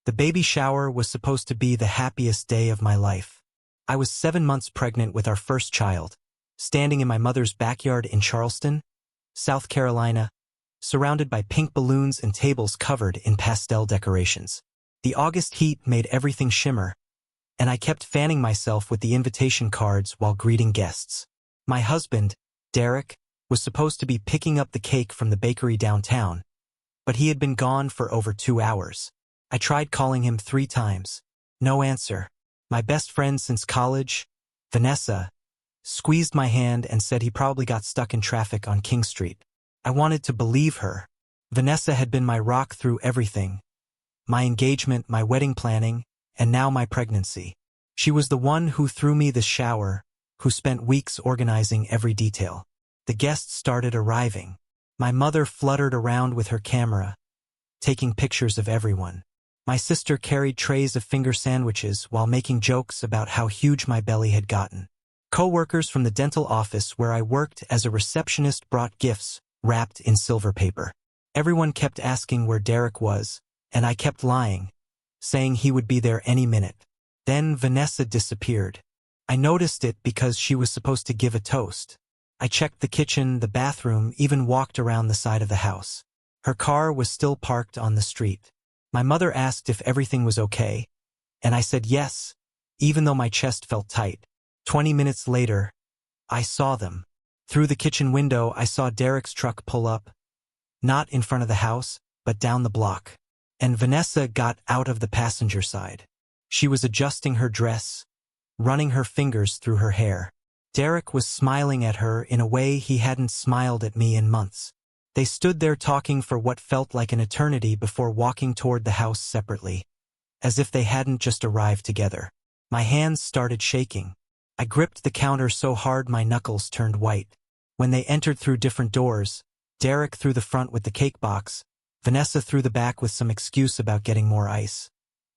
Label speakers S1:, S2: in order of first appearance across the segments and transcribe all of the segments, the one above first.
S1: The baby shower was supposed to be the happiest day of my life. I was 7 months pregnant with our first child, standing in my mother's backyard in Charleston, South Carolina, surrounded by pink balloons and tables covered in pastel decorations. The August heat made everything shimmer, and I kept fanning myself with the invitation cards while greeting guests. My husband, Derek, was supposed to be picking up the cake from the bakery downtown, but he had been gone for over 2 hours. I tried calling him 3 times. No answer. My best friend since college, Vanessa, squeezed my hand and said he probably got stuck in traffic on King Street. I wanted to believe her. Vanessa had been my rock through everything. My engagement, my wedding planning, and now my pregnancy. She was the one who threw me the shower, who spent weeks organizing every detail. The guests started arriving. My mother fluttered around with her camera, taking pictures of everyone. My sister carried trays of finger sandwiches while making jokes about how huge my belly had gotten. Co-workers from the dental office where I worked as a receptionist brought gifts wrapped in silver paper. Everyone kept asking where Derek was, and I kept lying, saying he would be there any minute. Then Vanessa disappeared. I noticed it because she was supposed to give a toast. I checked the kitchen, the bathroom, even walked around the side of the house. Her car was still parked on the street. My mother asked if everything was okay, and I said yes, even though my chest felt tight. 20 minutes later, I saw them. Through the kitchen window, I saw Derek's truck pull up, not in front of the house, but down the block. And Vanessa got out of the passenger side. She was adjusting her dress, running her fingers through her hair. Derek was smiling at her in a way he hadn't smiled at me in months. They stood there talking for what felt like an eternity before walking toward the house separately, as if they hadn't just arrived together. My hands started shaking. I gripped the counter so hard my knuckles turned white. When they entered through different doors, Derek through the front with the cake box, Vanessa through the back with some excuse about getting more ice.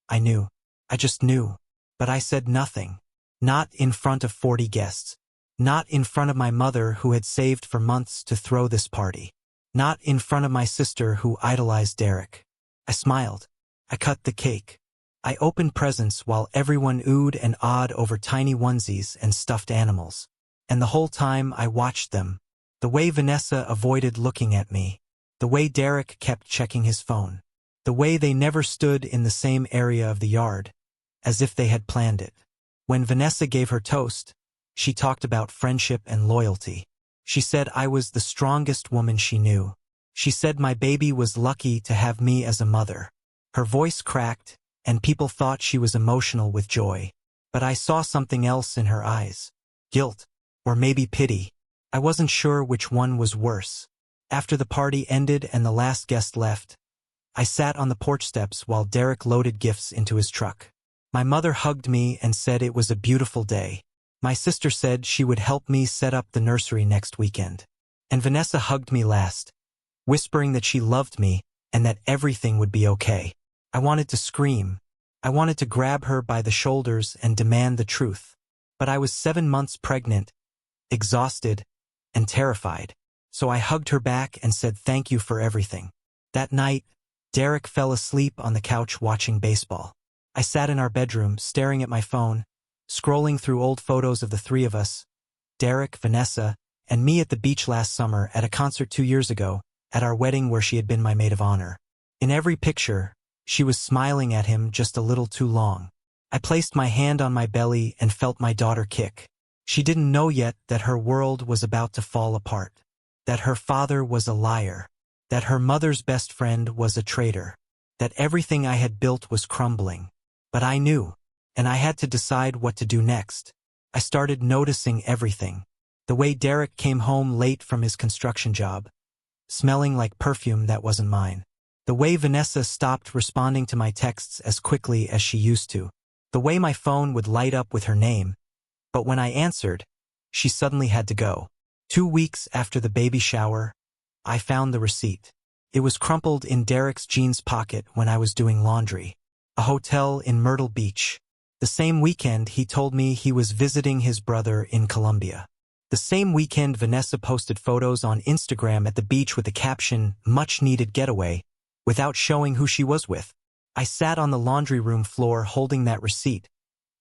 S1: I knew. I just knew. But I said nothing. Not in front of 40 guests. Not in front of my mother who had saved for months to throw this party. Not in front of my sister who idolized Derek. I smiled. I cut the cake. I opened presents while everyone oohed and awed over tiny onesies and stuffed animals. And the whole time I watched them. The way Vanessa avoided looking at me. The way Derek kept checking his phone. The way they never stood in the same area of the yard, as if they had planned it. When Vanessa gave her toast, she talked about friendship and loyalty. She said I was the strongest woman she knew. She said my baby was lucky to have me as a mother. Her voice cracked, and people thought she was emotional with joy. But I saw something else in her eyes. Guilt, or maybe pity. I wasn't sure which one was worse. After the party ended and the last guest left, I sat on the porch steps while Derek loaded gifts into his truck. My mother hugged me and said it was a beautiful day. My sister said she would help me set up the nursery next weekend. And Vanessa hugged me last, whispering that she loved me and that everything would be okay. I wanted to scream. I wanted to grab her by the shoulders and demand the truth. But I was 7 months pregnant, exhausted, and terrified. So I hugged her back and said thank you for everything. That night, Derek fell asleep on the couch watching baseball. I sat in our bedroom, staring at my phone, scrolling through old photos of the 3 of us, Derek, Vanessa, and me at the beach last summer, at a concert 2 years ago, at our wedding where she had been my maid of honor. In every picture, she was smiling at him just a little too long. I placed my hand on my belly and felt my daughter kick. She didn't know yet that her world was about to fall apart, that her father was a liar, that her mother's best friend was a traitor, that everything I had built was crumbling. But I knew. And I had to decide what to do next. I started noticing everything. The way Derek came home late from his construction job, smelling like perfume that wasn't mine. The way Vanessa stopped responding to my texts as quickly as she used to. The way my phone would light up with her name, but when I answered, she suddenly had to go. 2 weeks after the baby shower, I found the receipt. It was crumpled in Derek's jeans pocket when I was doing laundry. A hotel in Myrtle Beach. The same weekend he told me he was visiting his brother in Colombia. The same weekend Vanessa posted photos on Instagram at the beach with the caption, "Much needed getaway," without showing who she was with. I sat on the laundry room floor holding that receipt,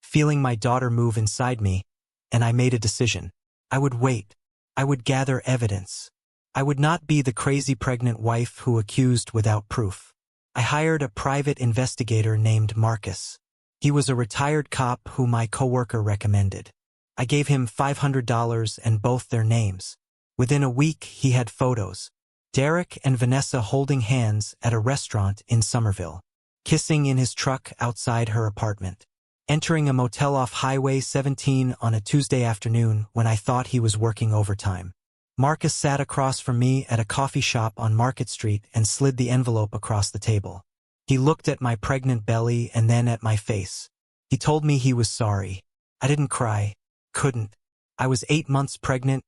S1: feeling my daughter move inside me, and I made a decision. I would wait. I would gather evidence. I would not be the crazy pregnant wife who accused without proof. I hired a private investigator named Marcus. He was a retired cop who my coworker recommended. I gave him $500 and both their names. Within a week, he had photos. Derek and Vanessa holding hands at a restaurant in Somerville. Kissing in his truck outside her apartment. Entering a motel off Highway 17 on a Tuesday afternoon when I thought he was working overtime. Marcus sat across from me at a coffee shop on Market Street and slid the envelope across the table. He looked at my pregnant belly and then at my face. He told me he was sorry. I didn't cry. Couldn't. I was 8 months pregnant,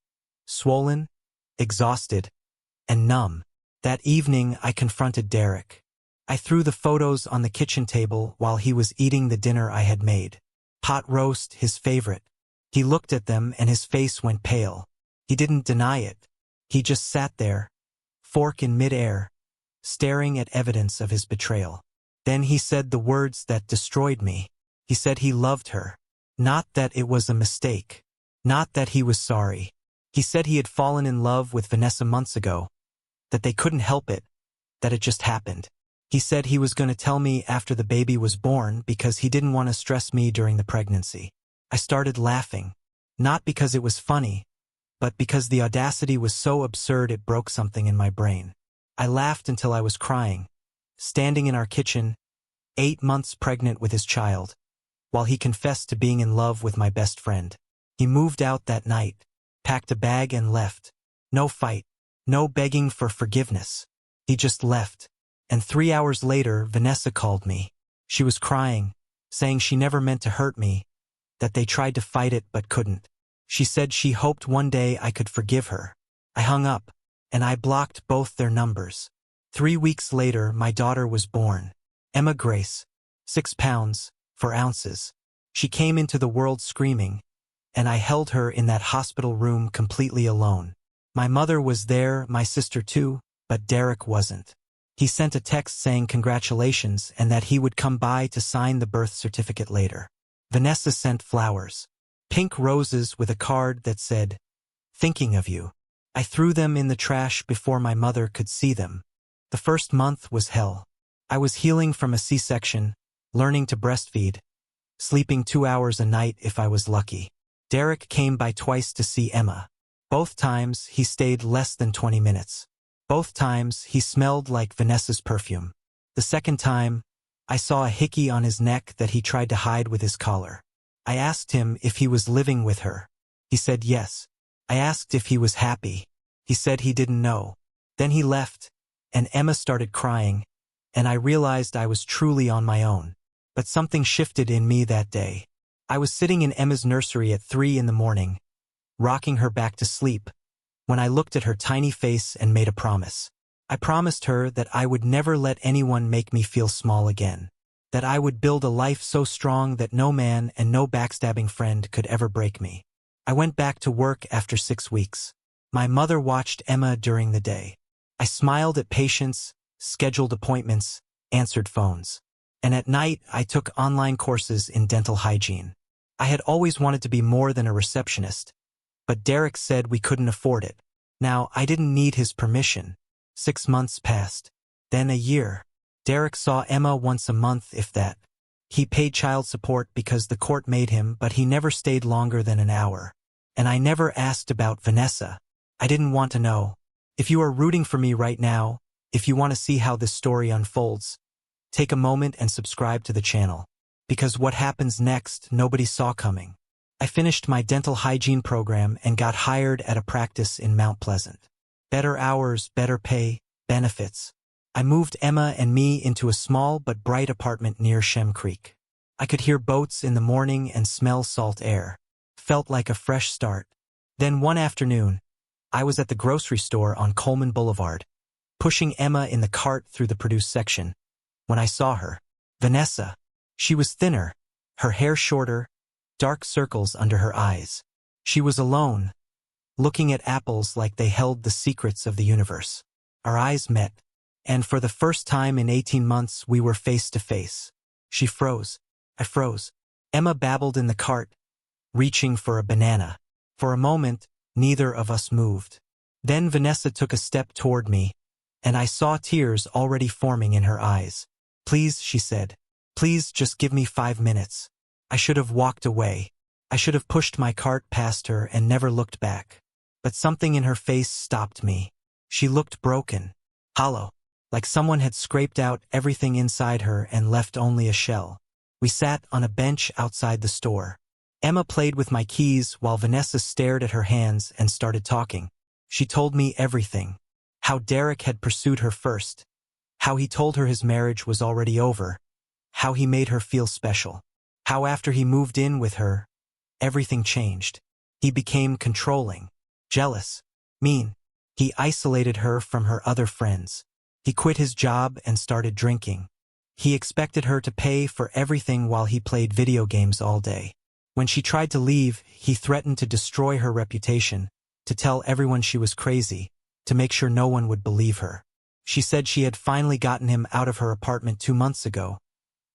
S1: swollen, exhausted, and numb. That evening, I confronted Derek. I threw the photos on the kitchen table while he was eating the dinner I had made. Pot roast, his favorite. He looked at them and his face went pale. He didn't deny it. He just sat there, fork in midair, staring at evidence of his betrayal. Then he said the words that destroyed me. He said he loved her. Not that it was a mistake. Not that he was sorry. He said he had fallen in love with Vanessa months ago. That they couldn't help it. That it just happened. He said he was going to tell me after the baby was born because he didn't want to stress me during the pregnancy. I started laughing. Not because it was funny, but because the audacity was so absurd it broke something in my brain. I laughed until I was crying, standing in our kitchen, 8 months pregnant with his child, while he confessed to being in love with my best friend. He moved out that night, packed a bag and left. No fight, no begging for forgiveness. He just left. And 3 hours later, Vanessa called me. She was crying, saying she never meant to hurt me, that they tried to fight it but couldn't. She said she hoped one day I could forgive her. I hung up, and I blocked both their numbers. 3 weeks later, my daughter was born. Emma Grace, 6 pounds, 4 ounces. She came into the world screaming, and I held her in that hospital room completely alone. My mother was there, my sister too, but Derek wasn't. He sent a text saying congratulations and that he would come by to sign the birth certificate later. Vanessa sent flowers. Pink roses with a card that said, "Thinking of you." I threw them in the trash before my mother could see them. The first month was hell. I was healing from a C-section, learning to breastfeed, sleeping 2 hours a night if I was lucky. Derek came by twice to see Emma. Both times, he stayed less than 20 minutes. Both times, he smelled like Vanessa's perfume. The second time, I saw a hickey on his neck that he tried to hide with his collar. I asked him if he was living with her. He said yes. I asked if he was happy. He said he didn't know. Then he left, and Emma started crying, and I realized I was truly on my own. But something shifted in me that day. I was sitting in Emma's nursery at 3 in the morning, rocking her back to sleep, when I looked at her tiny face and made a promise. I promised her that I would never let anyone make me feel small again. That I would build a life so strong that no man and no backstabbing friend could ever break me. I went back to work after 6 weeks. My mother watched Emma during the day. I smiled at patients, scheduled appointments, answered phones. And at night, I took online courses in dental hygiene. I had always wanted to be more than a receptionist, but Derek said we couldn't afford it. Now, I didn't need his permission. 6 months passed. Then a year. Derek saw Emma once a month, if that. He paid child support because the court made him, but he never stayed longer than an hour. And I never asked about Vanessa. I didn't want to know. If you are rooting for me right now, if you want to see how this story unfolds, take a moment and subscribe to the channel. Because what happens next, nobody saw coming. I finished my dental hygiene program and got hired at a practice in Mount Pleasant. Better hours, better pay, benefits. I moved Emma and me into a small but bright apartment near Shem Creek. I could hear boats in the morning and smell salt air. Felt like a fresh start. Then one afternoon, I was at the grocery store on Coleman Boulevard, pushing Emma in the cart through the produce section, when I saw her. Vanessa. She was thinner, her hair shorter, dark circles under her eyes. She was alone, looking at apples like they held the secrets of the universe. Our eyes met, and for the first time in 18 months we were face to face. She froze. I froze. Emma babbled in the cart, reaching for a banana. For a moment, neither of us moved. Then Vanessa took a step toward me, and I saw tears already forming in her eyes. "Please," she said. "Please just give me 5 minutes." I should have walked away. I should have pushed my cart past her and never looked back. But something in her face stopped me. She looked broken, hollow, like someone had scraped out everything inside her and left only a shell. We sat on a bench outside the store. Emma played with my keys while Vanessa stared at her hands and started talking. She told me everything. How Derek had pursued her first. How he told her his marriage was already over. How he made her feel special. How after he moved in with her, everything changed. He became controlling, jealous, mean. He isolated her from her other friends. He quit his job and started drinking. He expected her to pay for everything while he played video games all day. When she tried to leave, he threatened to destroy her reputation, to tell everyone she was crazy, to make sure no one would believe her. She said she had finally gotten him out of her apartment 2 months ago,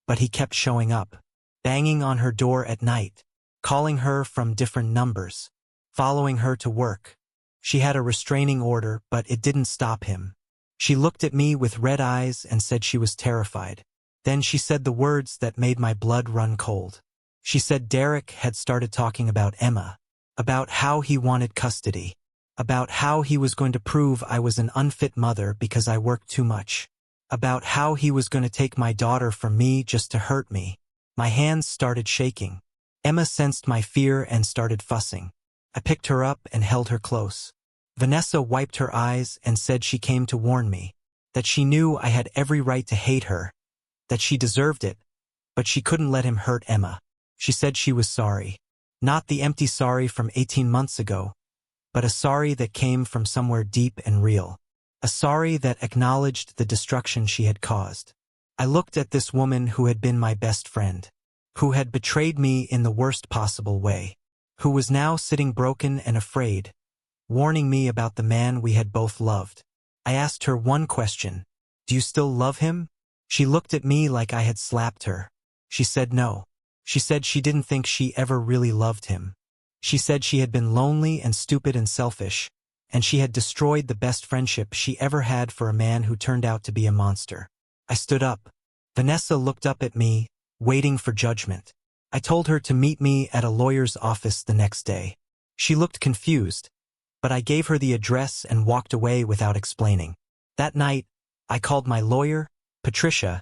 S1: but he kept showing up, banging on her door at night, calling her from different numbers, following her to work. She had a restraining order, but it didn't stop him. She looked at me with red eyes and said she was terrified. Then she said the words that made my blood run cold. She said Derek had started talking about Emma, about how he wanted custody, about how he was going to prove I was an unfit mother because I worked too much, about how he was going to take my daughter from me just to hurt me. My hands started shaking. Emma sensed my fear and started fussing. I picked her up and held her close. Vanessa wiped her eyes and said she came to warn me, that she knew I had every right to hate her, that she deserved it, but she couldn't let him hurt Emma. She said she was sorry. Not the empty sorry from 18 months ago, but a sorry that came from somewhere deep and real. A sorry that acknowledged the destruction she had caused. I looked at this woman who had been my best friend, who had betrayed me in the worst possible way, who was now sitting broken and afraid, warning me about the man we had both loved. I asked her one question. "Do you still love him?" She looked at me like I had slapped her. She said no. She said she didn't think she ever really loved him. She said she had been lonely and stupid and selfish, and she had destroyed the best friendship she ever had for a man who turned out to be a monster. I stood up. Vanessa looked up at me, waiting for judgment. I told her to meet me at a lawyer's office the next day. She looked confused, but I gave her the address and walked away without explaining. That night, I called my lawyer, Patricia,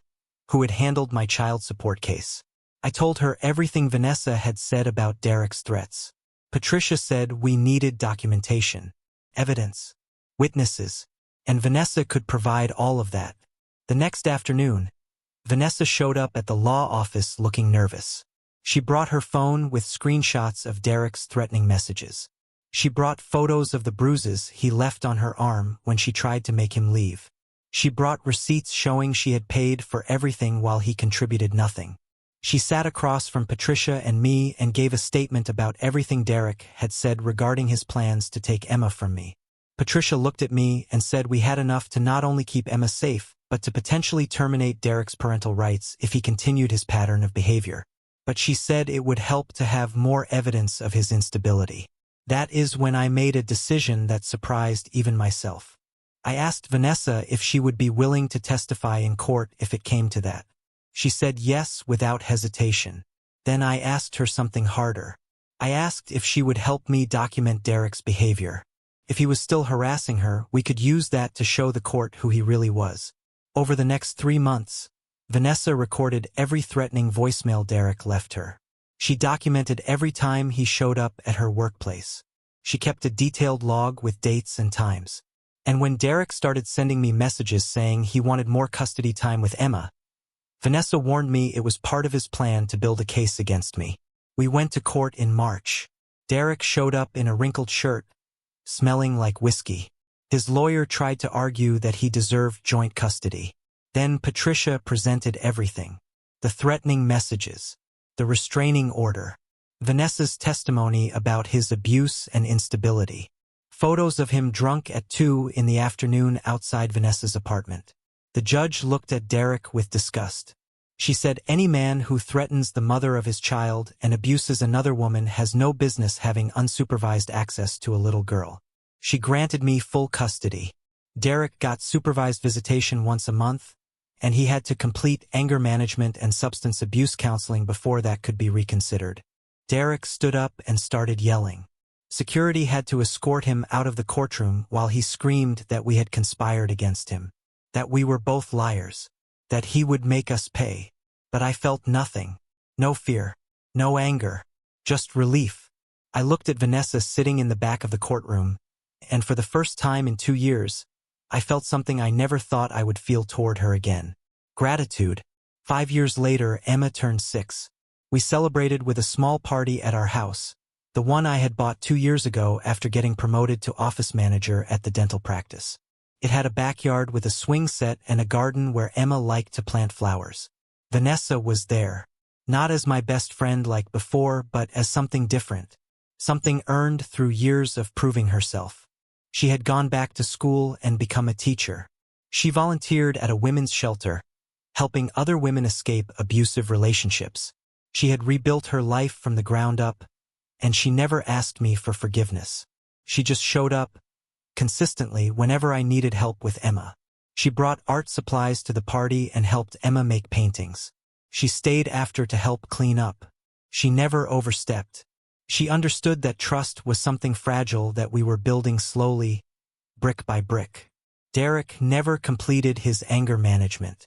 S1: who had handled my child support case. I told her everything Vanessa had said about Derek's threats. Patricia said we needed documentation, evidence, witnesses, and Vanessa could provide all of that. The next afternoon, Vanessa showed up at the law office looking nervous. She brought her phone with screenshots of Derek's threatening messages. She brought photos of the bruises he left on her arm when she tried to make him leave. She brought receipts showing she had paid for everything while he contributed nothing. She sat across from Patricia and me and gave a statement about everything Derek had said regarding his plans to take Emma from me. Patricia looked at me and said we had enough to not only keep Emma safe, but to potentially terminate Derek's parental rights if he continued his pattern of behavior. But she said it would help to have more evidence of his instability. That is when I made a decision that surprised even myself. I asked Vanessa if she would be willing to testify in court if it came to that. She said yes without hesitation. Then I asked her something harder. I asked if she would help me document Derek's behavior. If he was still harassing her, we could use that to show the court who he really was. Over the next 3 months, Vanessa recorded every threatening voicemail Derek left her. She documented every time he showed up at her workplace. She kept a detailed log with dates and times. And when Derek started sending me messages saying he wanted more custody time with Emma, Vanessa warned me it was part of his plan to build a case against me. We went to court in March. Derek showed up in a wrinkled shirt, smelling like whiskey. His lawyer tried to argue that he deserved joint custody. Then Patricia presented everything. The threatening messages, the restraining order, Vanessa's testimony about his abuse and instability, photos of him drunk at 2 in the afternoon outside Vanessa's apartment. The judge looked at Derek with disgust. She said any man who threatens the mother of his child and abuses another woman has no business having unsupervised access to a little girl. She granted me full custody. Derek got supervised visitation once a month, and he had to complete anger management and substance abuse counseling before that could be reconsidered. Derek stood up and started yelling. Security had to escort him out of the courtroom while he screamed that we had conspired against him, that we were both liars, that he would make us pay. But I felt nothing. No fear. No anger. Just relief. I looked at Vanessa sitting in the back of the courtroom, and for the first time in 2 years, I felt something I never thought I would feel toward her again. Gratitude. 5 years later, Emma turned 6. We celebrated with a small party at our house, the one I had bought 2 years ago after getting promoted to office manager at the dental practice. It had a backyard with a swing set and a garden where Emma liked to plant flowers. Vanessa was there, not as my best friend like before, but as something different, something earned through years of proving herself. She had gone back to school and become a teacher. She volunteered at a women's shelter, helping other women escape abusive relationships. She had rebuilt her life from the ground up, and she never asked me for forgiveness. She just showed up, consistently, whenever I needed help with Emma. She brought art supplies to the party and helped Emma make paintings. She stayed after to help clean up. She never overstepped. She understood that trust was something fragile that we were building slowly, brick by brick. Derek never completed his anger management.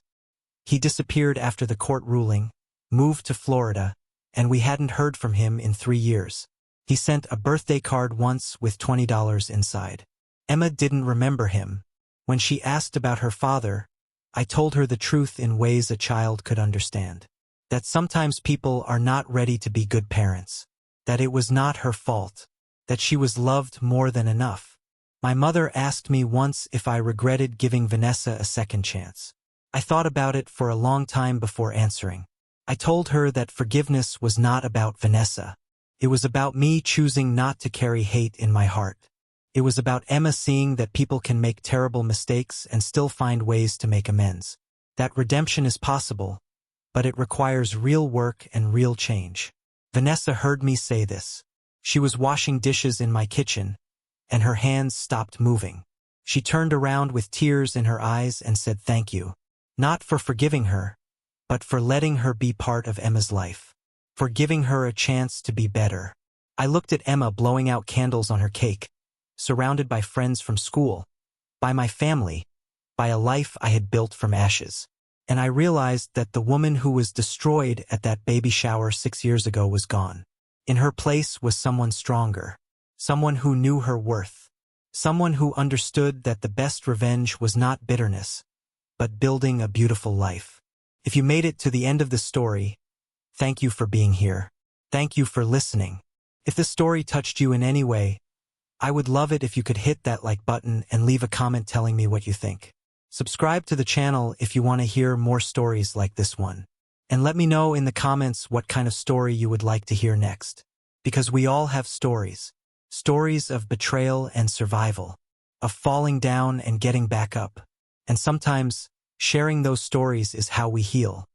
S1: He disappeared after the court ruling, moved to Florida, and we hadn't heard from him in 3 years. He sent a birthday card once with $20 inside. Emma didn't remember him. When she asked about her father, I told her the truth in ways a child could understand. That sometimes people are not ready to be good parents. That it was not her fault. That she was loved more than enough. My mother asked me once if I regretted giving Vanessa a second chance. I thought about it for a long time before answering. I told her that forgiveness was not about Vanessa. It was about me choosing not to carry hate in my heart. It was about Emma seeing that people can make terrible mistakes and still find ways to make amends. That redemption is possible, but it requires real work and real change. Vanessa heard me say this. She was washing dishes in my kitchen, and her hands stopped moving. She turned around with tears in her eyes and said thank you. Not for forgiving her, but for letting her be part of Emma's life. For giving her a chance to be better. I looked at Emma blowing out candles on her cake, surrounded by friends from school, by my family, by a life I had built from ashes. And I realized that the woman who was destroyed at that baby shower 6 years ago was gone. In her place was someone stronger, someone who knew her worth, someone who understood that the best revenge was not bitterness, but building a beautiful life. If you made it to the end of the story, thank you for being here. Thank you for listening. If the story touched you in any way, I would love it if you could hit that like button and leave a comment telling me what you think. Subscribe to the channel if you want to hear more stories like this one. And let me know in the comments what kind of story you would like to hear next. Because we all have stories. Stories of betrayal and survival. Of falling down and getting back up. And sometimes, sharing those stories is how we heal.